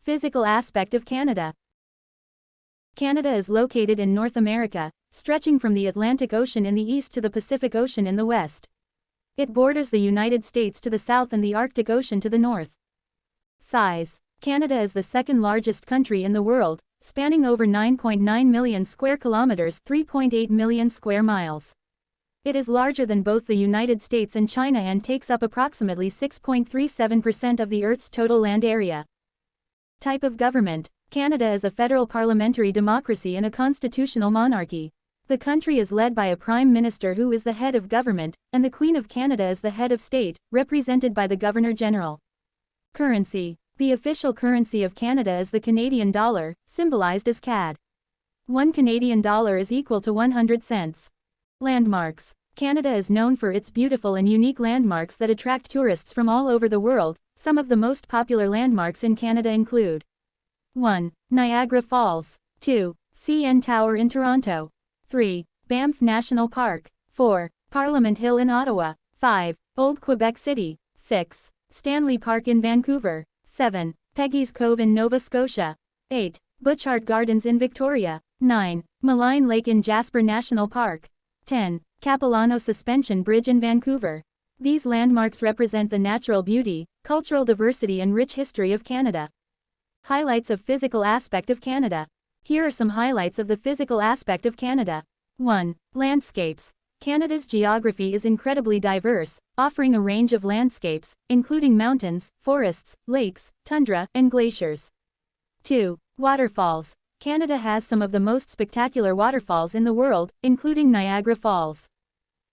Physical aspect of Canada. Canada is located in North America, stretching from the Atlantic Ocean in the east to the Pacific Ocean in the west. It borders the United States to the south and the Arctic Ocean to the north. Size. Canada is the second largest country in the world, spanning over 9.9 million square kilometers, 3.8 million square miles. It is larger than both the United States and China and takes up approximately 6.37% of the Earth's total land area. Type of government. Canada is a federal parliamentary democracy and a constitutional monarchy. The country is led by a Prime Minister who is the head of government, and the Queen of Canada is the head of state, represented by the Governor-General. Currency. The official currency of Canada is the Canadian dollar, symbolized as CAD. 1 Canadian dollar is equal to 100 cents. Landmarks. Canada is known for its beautiful and unique landmarks that attract tourists from all over the world. Some of the most popular landmarks in Canada include 1. Niagara Falls. 2. CN Tower in Toronto. 3. Banff National Park. 4. Parliament Hill in Ottawa. 5. Old Quebec City. 6. Stanley Park in Vancouver. 7. Peggy's Cove in Nova Scotia. 8. Butchart Gardens in Victoria. 9. Malign Lake in Jasper National Park. 10. Capilano Suspension Bridge in Vancouver. These landmarks represent the natural beauty, cultural diversity and rich history of Canada. Highlights of physical aspect of Canada. Here are some highlights of the physical aspect of Canada. 1. Landscapes. Canada's geography is incredibly diverse, offering a range of landscapes, including mountains, forests, lakes, tundra, and glaciers. 2. Waterfalls. Canada has some of the most spectacular waterfalls in the world, including Niagara Falls.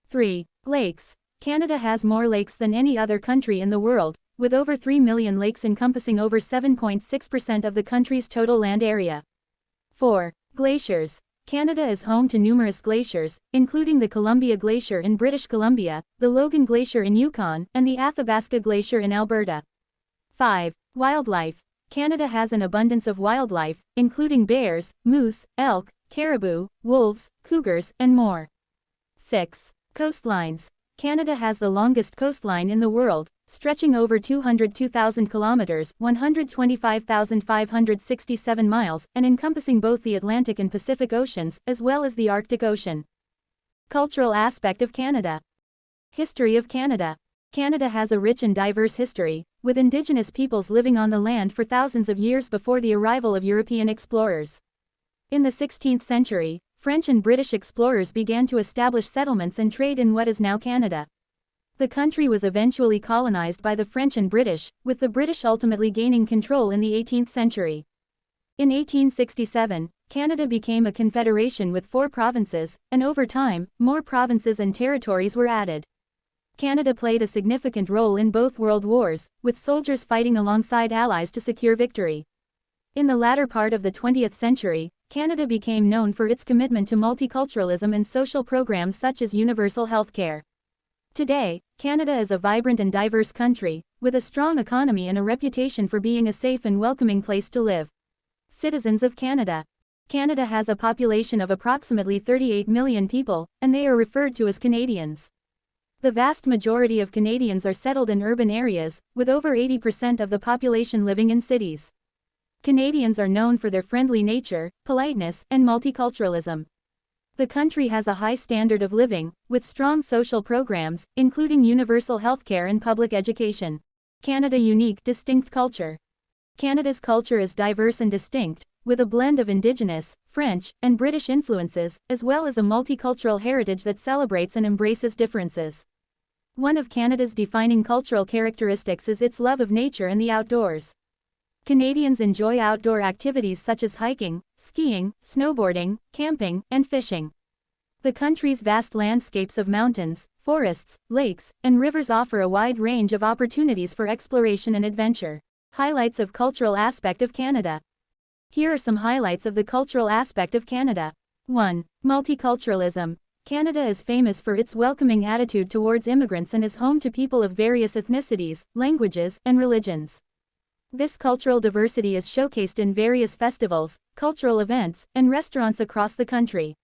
3. Lakes. Canada has more lakes than any other country in the world, with over 3 million lakes encompassing over 7.6% of the country's total land area. 4. Glaciers. Canada is home to numerous glaciers, including the Columbia Glacier in British Columbia, the Logan Glacier in Yukon, and the Athabasca Glacier in Alberta. 5. Wildlife. Canada has an abundance of wildlife, including bears, moose, elk, caribou, wolves, cougars, and more. 6. Coastlines. Canada has the longest coastline in the world, stretching over 202,000 kilometers, 125,567 miles, and encompassing both the Atlantic and Pacific Oceans, as well as the Arctic Ocean. Cultural aspect of Canada. History of Canada. Canada has a rich and diverse history, with Indigenous peoples living on the land for thousands of years before the arrival of European explorers. In the 16th century, French and British explorers began to establish settlements and trade in what is now Canada. The country was eventually colonized by the French and British, with the British ultimately gaining control in the 18th century. In 1867, Canada became a confederation with 4 provinces, and over time, more provinces and territories were added. Canada played a significant role in both world wars, with soldiers fighting alongside allies to secure victory. In the latter part of the 20th century, Canada became known for its commitment to multiculturalism and social programs such as universal health care. Today, Canada is a vibrant and diverse country, with a strong economy and a reputation for being a safe and welcoming place to live. Citizens of Canada. Canada has a population of approximately 38 million people, and they are referred to as Canadians. The vast majority of Canadians are settled in urban areas, with over 80% of the population living in cities. Canadians are known for their friendly nature, politeness, and multiculturalism. The country has a high standard of living, with strong social programs, including universal healthcare and public education. Canada unique, distinct culture. Canada's culture is diverse and distinct, with a blend of Indigenous, French, and British influences, as well as a multicultural heritage that celebrates and embraces differences. One of Canada's defining cultural characteristics is its love of nature and the outdoors. Canadians enjoy outdoor activities such as hiking, skiing, snowboarding, camping, and fishing. The country's vast landscapes of mountains, forests, lakes, and rivers offer a wide range of opportunities for exploration and adventure. Highlights of cultural aspect of Canada. Here are some highlights of the cultural aspect of Canada. 1. Multiculturalism. Canada is famous for its welcoming attitude towards immigrants and is home to people of various ethnicities, languages, and religions. This cultural diversity is showcased in various festivals, cultural events, and restaurants across the country.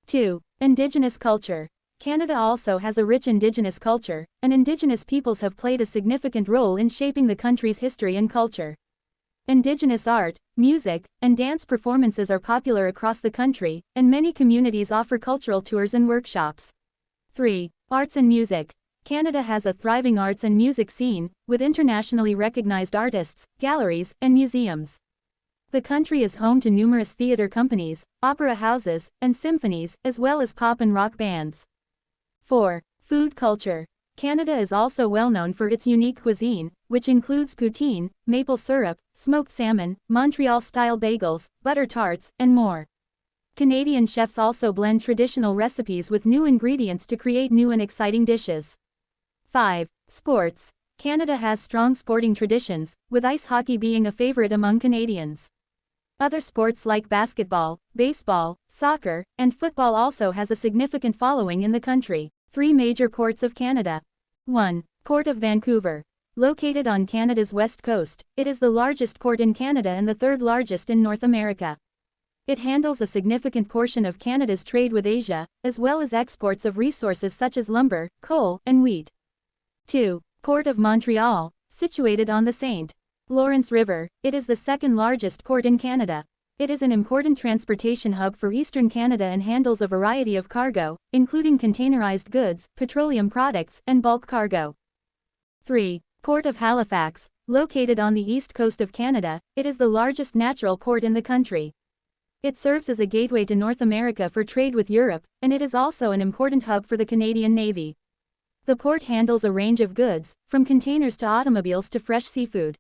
2. Indigenous culture. Canada also has a rich Indigenous culture, and Indigenous peoples have played a significant role in shaping the country's history and culture. Indigenous art, music, and dance performances are popular across the country, and many communities offer cultural tours and workshops. 3. Arts and music. Canada has a thriving arts and music scene, with internationally recognized artists, galleries, and museums. The country is home to numerous theater companies, opera houses, and symphonies, as well as pop and rock bands. 4. Food culture. Canada is also well known for its unique cuisine, which includes poutine, maple syrup, smoked salmon, Montreal-style bagels, butter tarts, and more. Canadian chefs also blend traditional recipes with new ingredients to create new and exciting dishes. 5. Sports. Canada has strong sporting traditions, with ice hockey being a favorite among Canadians. Other sports like basketball, baseball, soccer, and football also has a significant following in the country. 3 major ports of Canada. 1. Port of Vancouver. Located on Canada's west coast, it is the largest port in Canada and the third largest in North America. It handles a significant portion of Canada's trade with Asia, as well as exports of resources such as lumber, coal, and wheat. 2. Port of Montreal. Situated on the St. Lawrence River, it is the second largest port in Canada. It is an important transportation hub for eastern Canada and handles a variety of cargo, including containerized goods, petroleum products, and bulk cargo. 3. Port of Halifax. Located on the east coast of Canada, it is the largest natural port in the country. It serves as a gateway to North America for trade with Europe, and it is also an important hub for the Canadian Navy. The port handles a range of goods, from containers to automobiles to fresh seafood.